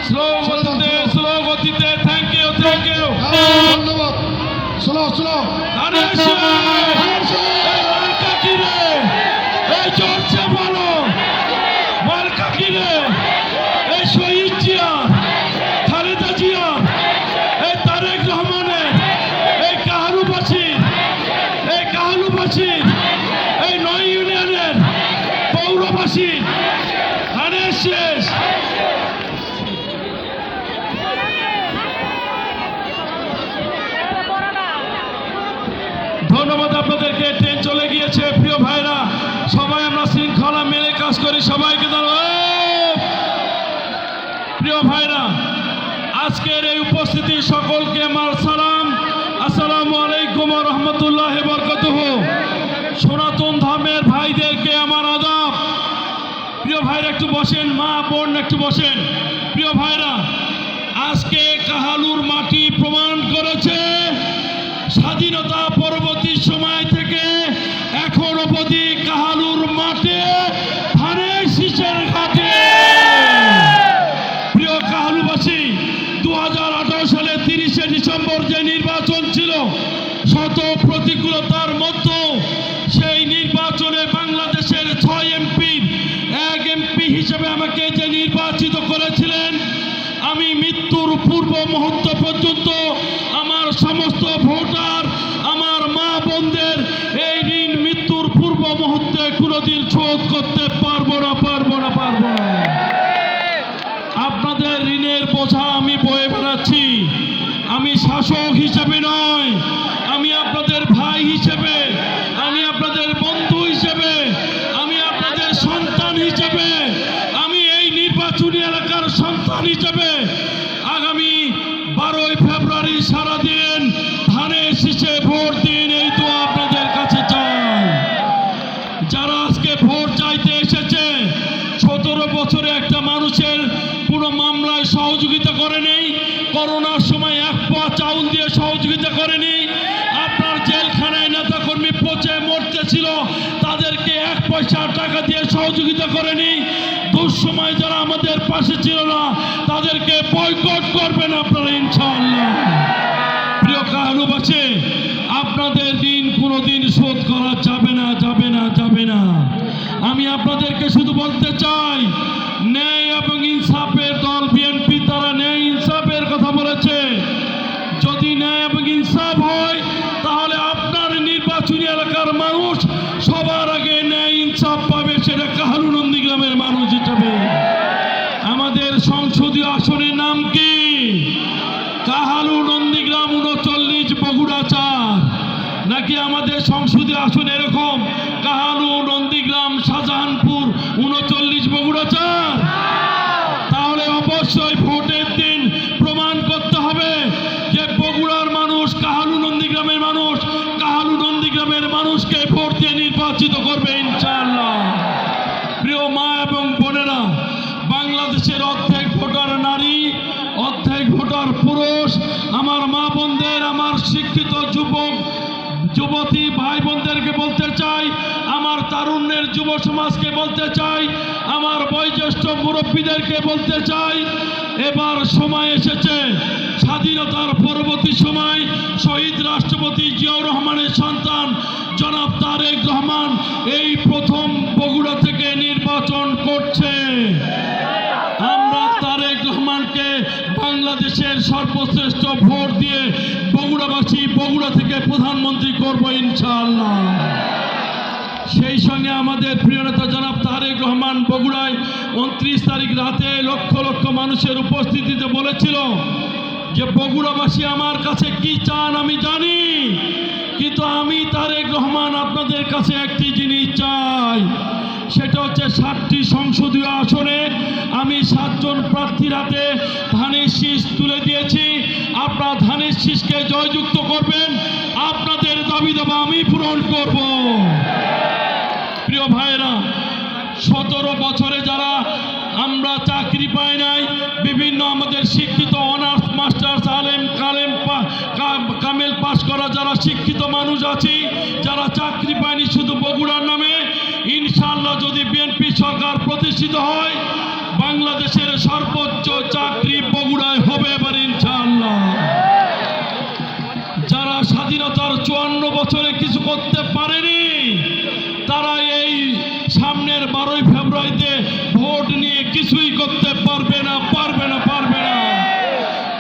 Slow গতিতে thank you ধন্যবাদ। Slow এই চর্চা বলো মার্কা কিরে, এই শহীদ জিয়া, খালেদা জিয়া, এই তারেক রহমানের, এই কাহালুবাসীর, এই 9 ইউনিয়নের পৌরবাসীর ধানের শেষ। ধন্যবাদ আপনাদেরকে। ট্রেন চলে গিয়েছে। প্রিয় ভাইরা, সবাই আমরা শৃঙ্খলা মেনে কাজ করি। সবাইকে ধন্যবাদ। প্রিয় ভাইরা, আজকের এই উপস্থিতি সকলকে আমার সালাম। আসসালামু আলাইকুম ওয়া রাহমাতুল্লাহি ওয়া বারাকাতুহু। সনাতন ধর্মের ভাইদেরকে আমার আদাব। প্রিয় ভাইরা একটু বসেন, মা বোন একটু বসেন। প্রিয় ভাইরা, আজকে কাহালুর মাটি প্রমাণ করেছে স্বাধীনতা পরবর্তী সময় থেকে এখন অবধি কাহালুর মাঠে ধানের শীষের ঘাটে। প্রিয় কাহালুবাসী, 2018 সালে 30শে ডিসেম্বর যে নির্বাচন ছিল, শত প্রতিকূলতার মধ্যে সেই নির্বাচনে বাংলাদেশের 6 এমপির 1 এমপি হিসেবে আমাকে যে নির্বাচিত করেছিলেন, আমি মৃত্যুর পূর্ব মুহূর্ত পর্যন্ত আমার সমস্ত ভোটার, আমার মা বোনদের এই ঋণ মৃত্যুর পূর্ব মুহূর্তে কোনোদিন শোধ করতে পারবো না। আপনাদের ঋণের বোঝা আমি বয়ে বেড়াচ্ছি। আমি শাসক হিসেবে নয়, আমি আপনাদের ভাই হিসেবে, আমি আপনাদের বন্ধু হিসেবে, আমি আপনাদের সন্তান হিসেবে, আমি এই নির্বাচনী এলাকার সন্তান হিসেবে আগামী 12ই ফেব্রুয়ারি সারাদিন ধানের শীষে ভোট দিন, এই তো আপনাদের কাছে চাই। যারা আজকে ভোট চাইতে এসেছে, 17 বছরে একটা মানুষের কোনো মামলায় সহযোগিতা করেনি, করোনার সময় 1 পোয়া চাউল দিয়ে সহযোগিতা করেনি, আপনার জেলখানায় নেতাকর্মী পচে মরতেছিল তাদেরকে 1 পয়সা টাকা দিয়ে সহযোগিতা করেনি, দুঃসময় যারা আমাদের পাশে ছিল না তাদেরকে বয়কট করবেন আপনারা ইনশাআল্লাহ। প্রিয় কাহালুবাসী, আপনাদের ঋণ কোনোদিন শোধ করা যাবে না। আমি আপনাদেরকে শুধু বলতে চাই, ন্যায় এবং ইনসাফের দল বিএনপি, তারা ন্যায় ইনসাফের কথা বলেছে। যদি ন্যায় এবং ইনসাফ হয় তাহলে আপনার নির্বাচনী এলাকার মানুষ সবার আগে ন্যায় ইনসাফ পাবে, সেটা কাহালু নন্দীগ্রামের মানুষ হিসাবে। আমাদের সংসদীয় আসনের নাম কি? কাহালু নন্দীগ্রাম 39 বগুড়া 4, নাকি আমাদের সংসদীয় আসন এরকম কাহালু নন্দীগ্রাম শাহজাহানপুর 39 বগুড়া 4? তাহলে অবশ্যই ভোটের দিন প্রমাণ করতে হবে যে বগুড়ার মানুষ কাহালু নন্দীগ্রামের মানুষকে ভোট দিয়ে নির্বাচিত করবে ইনশাআল্লাহ। প্রিয় মা এবং বোনেরা, বাংলাদেশের অর্ধেক ভোটার নারী, অর্ধেক ভোটার পুরুষ। আমার মা বোনদের, আমার শিক্ষিত যুবতী ভাই বোনদেরকে বলতে চাই, আমার তারুণ্যের যুব সমাজকে বলতে চাই, আমার বয়োজ্যেষ্ঠ মুরব্বীদেরকে বলতে চাই, এবার সময় এসেছে স্বাধীনতার পরবর্তী সময় শহীদ রাষ্ট্রপতি জিয়াউর রহমানের সন্তান জনাব তারেক রহমান এই প্রথম বগুড়া থেকে নির্বাচন করছে। আমরা তারেক রহমানকে বাংলাদেশের সর্বশ্রেষ্ঠ ভোট দিয়ে বগুড়াবাসী বগুড়া থেকে প্রধানমন্ত্রী করব ইনশাআল্লাহ। সেই সঙ্গে আমাদের প্রিয় নেতা জনাব তারেক রহমান বগুড়ায় 29 তারিখ রাতে লক্ষ লক্ষ মানুষের উপস্থিতিতে বলেছিল যে বগুড়াবাসী আমার কাছে কি চান আমি জানি, কিন্তু আমি তারেক রহমান আপনাদের কাছে একটি জিনিস চাই, সেটা হচ্ছে 60টি সংসদীয় আসনে আমি 7 জন প্রার্থীর হাতে ধানের শীষ তুলে দিয়েছি। আপনারা ধানের শীষকে জয়যুক্ত করবেন, আপনাদের দাবি দাবা আমি পূরণ করব। প্রিয় ভাইরা, 17 বছরে যারা আমরা চাকরি পাই নাই, বিভিন্ন আমাদের শিক্ষিত অনার্স মাস্টার্স আলেম কামেল পাস করা যারা শিক্ষিত মানুষ আছি, যারা চাকরি পায়নি শুধু বগুড়ার নামে, ইনশাআল্লাহ যদি বিএনপি সরকার প্রতিষ্ঠিত হয়, বাংলাদেশের করতে পারবে না, পারবে না, পারবে না।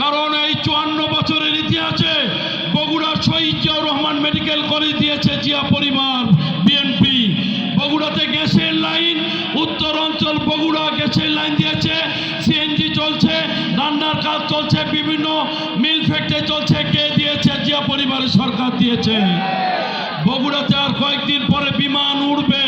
কারণ এই 54 বছরের ইতিহাসে বগুড়া শহীদ জিয়াউর রহমান মেডিকেল কলেজ দিয়েছে জিয়া পরিবার বিএনপি। বগুড়াতে গ্যাসের লাইন, উত্তর অঞ্চল বগুড়া গ্যাসের লাইন দিয়েছে, সিএনজি চলছে, রান্নার কাজ চলছে, বিভিন্ন মিল ফ্যাক্টরি চলছে। কে দিয়েছে? জিয়া পরিবারের সরকার দিয়েছে। বগুড়াতে আর কয়েকদিন পরে বিমান উড়বে,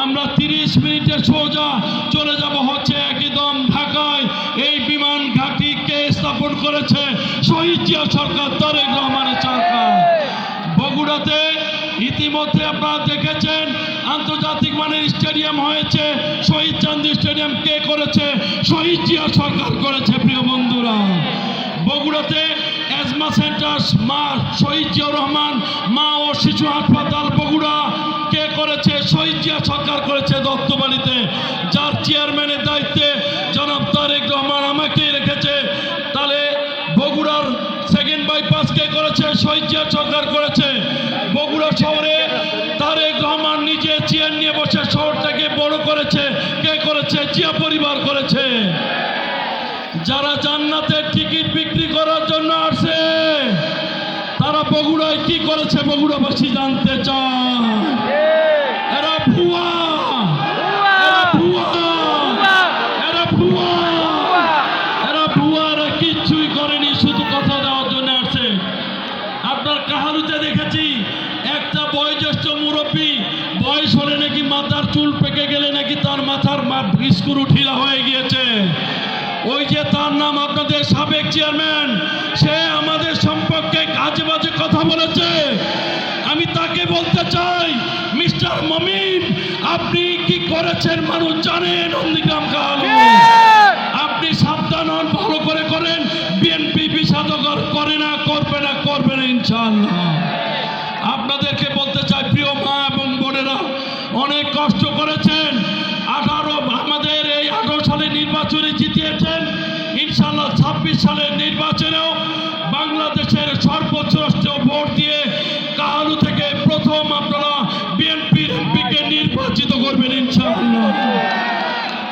আমরা 30 মিনিটে সোজা চলে যাব হচ্ছে একদম ঢাকায়। এই বিমান ঘাঁটি কে স্থাপন করেছে? শহীদ জিয়া সরকার, তারেক রহমানের সরকার। বগুড়াতে ইতিমধ্যে আপনারা দেখেছেন আন্তর্জাতিক মানের স্টেডিয়াম হয়েছে, শহীদ চাঁদী স্টেডিয়াম কে করেছে? শহীদ জিয়া সরকার করেছে। প্রিয় বন্ধুরা, বগুড়াতে অ্যাজমা সেন্টার মা শহীদ জিয়াউর রহমান মা ও শিশু হাসপাতাল বগুড়া কে করেছে? শহীদ জিয়া সরকার করেছে দত্তবাড়িতে, যার চেয়ারম্যানের দায়িত্বে জনাব তারেক রহমান আমাকে রেখেছে। তাহলে বগুড়ার সেকেন্ড বাইপাস কে করেছে? শহীদ জিয়া সরকার করেছে। বগুড়া শহরে তারেক রহমান নিজে চেয়ার নিয়ে বসে শহরটাকে বড় করেছে। কে করেছে? জিয়া পরিবার করেছে। যারা জান্নাতের টিকিট বিক্রি করার জন্য আসে তারা বগুড়ায় কি করেছে বগুড়াবাসী জানতে চায়। এরা ভুয়া, এরা ভুয়া, এরা ভুয়া, এরা ভুয়ারা কিচ্ছুই করেনি, শুধু কথা দেওয়ার জন্য আসছে। আপনার কাহারুতে দেখেছি একটা বয়োজ্যেষ্ঠ মুরব্বী, বয়স হলে নাকি মাথার চুল পেকে গেলে নাকি তার মাথার স্ক্রু ঢিলা হয়ে গিয়েছে। ওই যে তার নাম আপনাদের সাবেক চেয়ারম্যান, সে আমাদের সম্পর্কে আজে বাজে কথা বলেছে। আমি তাকে বলতে চাই, মিস্টার মমিন, আপনি কি করেছেন মানুষ জানেন। নন্দীগ্রাম কালো, আপনি সাবধান হন, ভালো করে করেন। বিএনপি বিষাদকর করে না, করবে না, করবে না ইনশাআল্লাহ। আপনাদেরকে বলতে চাই, প্রিয় মা এবং বোনেরা, অনেক কষ্ট করেছেন। আমাদের এই 18 সালে নির্বাচনে জিতিয়েছেন। ইনশাআল্লাহ 26 সালের নির্বাচনেও বাংলাদেশের সর্বশ্রেষ্ঠ ভোট দিয়ে কাহালু থেকে প্রথম আপনারা বিএনপির এমপিকে নির্বাচিত করবেন ইনশাআল্লাহ।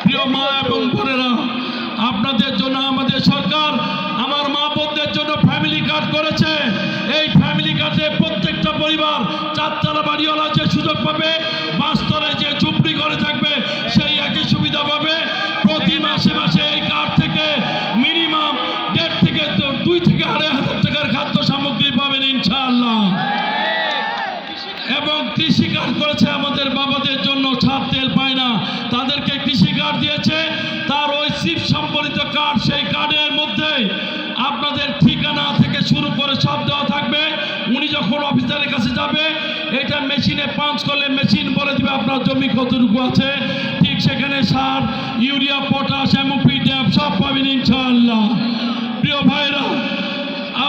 প্রিয় মা এবং বোনেরা, আপনাদের জন্য আমাদের সরকার আমার মা বোনদের জন্য ফ্যামিলি কার্ড করেছে। এই ফ্যামিলি কার্ডে প্রত্যেকটা পরিবার 4 তলা বাড়িওয়ালা যে সুযোগ পাবে, 5 তলায় যে ঝুপড়ি করে থাকবে সেই একই সুবিধা পাবে। প্রতি মাসে মাসে এই কার্ড থেকে মিনিমাম 1.5 থেকে 2 থেকে 2.5 টাকার খাদ্য সামগ্রী পাবেন ইনশাআল্লাহ। এবং কৃষি কার্ড করেছে আমাদের বাবাদের জন্য, ছাদ তেল পায় না, তাদেরকে কৃষি কার্ড দিয়েছে। তার ওই সিপ সম্বলিত কার্ড, সেই কার্ডের মধ্যে আপনাদের ঠিকানা থেকে শুরু করে সব দেওয়া থাকবে। উনি যখন অফিসারের কাছে যাবে, এটা মেশিনে পাঞ্চ করলে মেশিন বলে দিবে আপনার জমি কতটুকু আছে। ঠিক সেখানে সার, ইউরিয়া, পটাশ, এমওপি, ড্যাপ সব পাবেন ইনশাআল্লাহ। প্রিয় ভাইরা,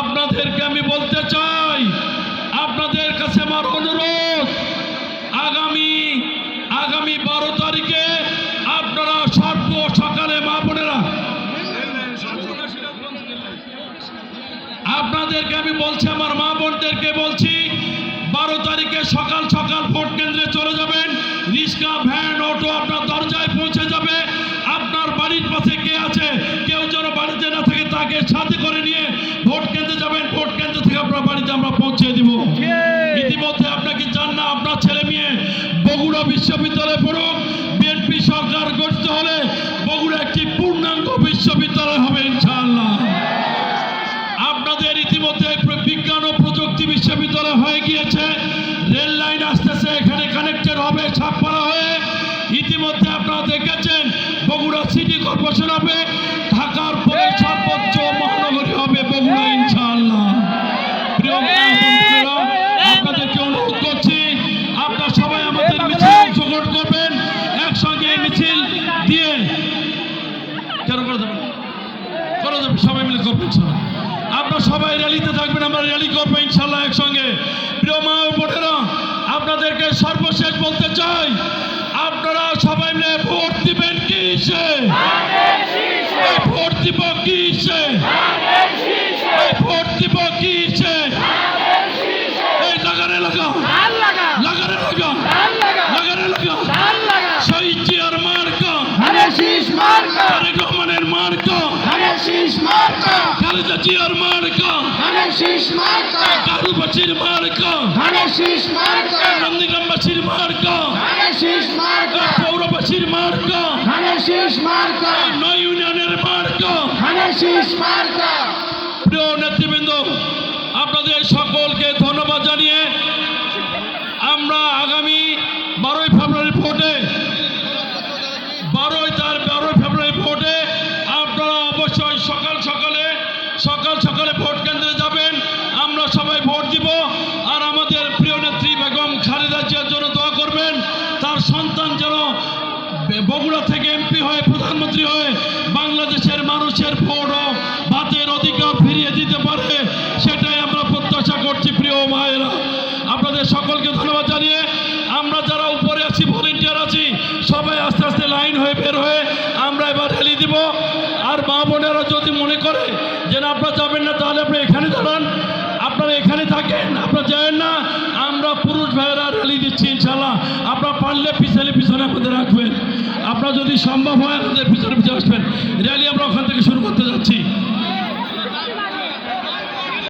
আপনাদেরকে আমি বলতে চাই, আপনাদের কাছে আমার অনুরোধ, আগামী 12 তারিখে আপনারা সর্ব সকালে মা বোনেরা, আপনাদেরকে আমি বলছি, আমার মা বোনদেরকে বলছি, 12 তারিখে সকাল সকাল ভোট কেন্দ্রে চলে যাবেন। রিক্সা, ভ্যান, অটো আপনার দরজায় পৌঁছে যাবে। আপনার বাড়ির পাশে কে আছে, কেউ যেন বাড়িতে না থাকে, তাকে সাথে করে নিয়ে ভোট কেন্দ্রে যাবেন। ভোট কেন্দ্র থেকে আপনার বাড়িতে আমরা পৌঁছে দিব। ইতিমধ্যে আপনাকে জান না, আপনার ছেলে মেয়ে বগুড়া বিশ্ববিদ্যালয়ে পড়ুক। বিএনপি সরকার গঠিত হলে বগুড়া একটি পূর্ণাঙ্গ বিশ্ববিদ্যালয় হবে ইনশাআল্লাহ। আপনাদের ইতিমধ্যে বিজ্ঞান ও প্রযুক্তি বিশ্ববিদ্যালয় হয়ে গিয়েছে, রেল লাইন আসতেছে, এখানে কানেক্টেড হবে ছাপপাড়া হয়ে। ইতিমধ্যে আপনারা দেখেছেন বগুড়া সিটি কর্পোরেশন হবে, ঢাকার পরে সর্বোচ্চ মহানগরী হবে বগুড়া ইনশাআল্লাহ। প্রিয় বন্ধুরা, আপনাদেরকে অনুরোধ করছি, আপনারা সবাই আমাদের মিছিলে অংশগ্রহণ করবেন। একসঙ্গে মিছিল দিয়ে করে দেবেন, সবাই মিলে করবেন। আপনারা সবাই র্যালিতে থাকবেন, আমরা র্যালি করবো ইনশাআল্লাহ একসঙ্গে। প্রিয় মা ও বোনেরা, আপনাদেরকে সর্বশেষ বলতে চাই, আপনারা সবাই মিলে ভোট দিবেন কিসে? ভোট দিব কিসে? ভোট দিব কিসে? এই লাগারে লাগা, লাগারে লাগা, লাগারে লাগা, শহীদ জিয়ার মার্কা, মার্কা খালেদা জিয়ার মার্কা, ধানের শীষ মার্কা কারুবাসীর মার্কা, ধানের শীষ মার্কা নন্দীগ্রামবাসীর মার্কা, ধানের শীষ মার্কা পৌরবাসীর মার্কা, ধানের শীষ মার্কা নয় ইউনিয়নের মার্কা। ধানের শীষ মার্কা। প্রিয় নেতৃবৃন্দ, আপনাদের সকলকে ধন্যবাদ জানিয়ে আমরা আগামী 12ই ফেব্রুয়ারি ভোটে 12ই ফেব্রুয়ারি ভোটে আপনারা অবশ্যই সকাল সকালে ভোট কেন্দ্রে যাবেন। আমরা সবাই ভোট দিব। আর আমাদের প্রিয় নেত্রী বেগম খালেদা জিয়ার জন্য দোয়া করবেন। তার সন্তান যেন বগুড়া থেকে এমপি হয়ে প্রধানমন্ত্রী হয়ে বাংলাদেশের মানুষের ভোট ও ভাতের অধিকার ফিরিয়ে দিতে পারে, সেটাই আমরা প্রত্যাশা করছি। প্রিয় ভাইয়েরা, আপনাদের সকলকে ধন্যবাদ জানিয়ে আমরা যারা উপরে আছি, ভলেন্টিয়ার আছি, সবাই আস্তে আস্তে লাইন হয়ে বের হয়ে আমরা এবার র্যালি দিব। আর মা বোনেরা যদি মনে করে যে না আপনারা যাবেন না, তাহলে আপনি এখানে দাঁড়ান, আপনারা এখানে থাকেন, আপনারা যাবেন না। আমরা পুরুষ ভাইয়েরা র্যালি দিচ্ছি ইনশাল্লাহ। আপনারা পারলে পিছনে আমাদের রাখবেন। আপনারা যদি সম্ভব হয় আমাদের পিছনে আসবেন। র্যালি আমরা ওখান থেকে শুরু করতে যাচ্ছি।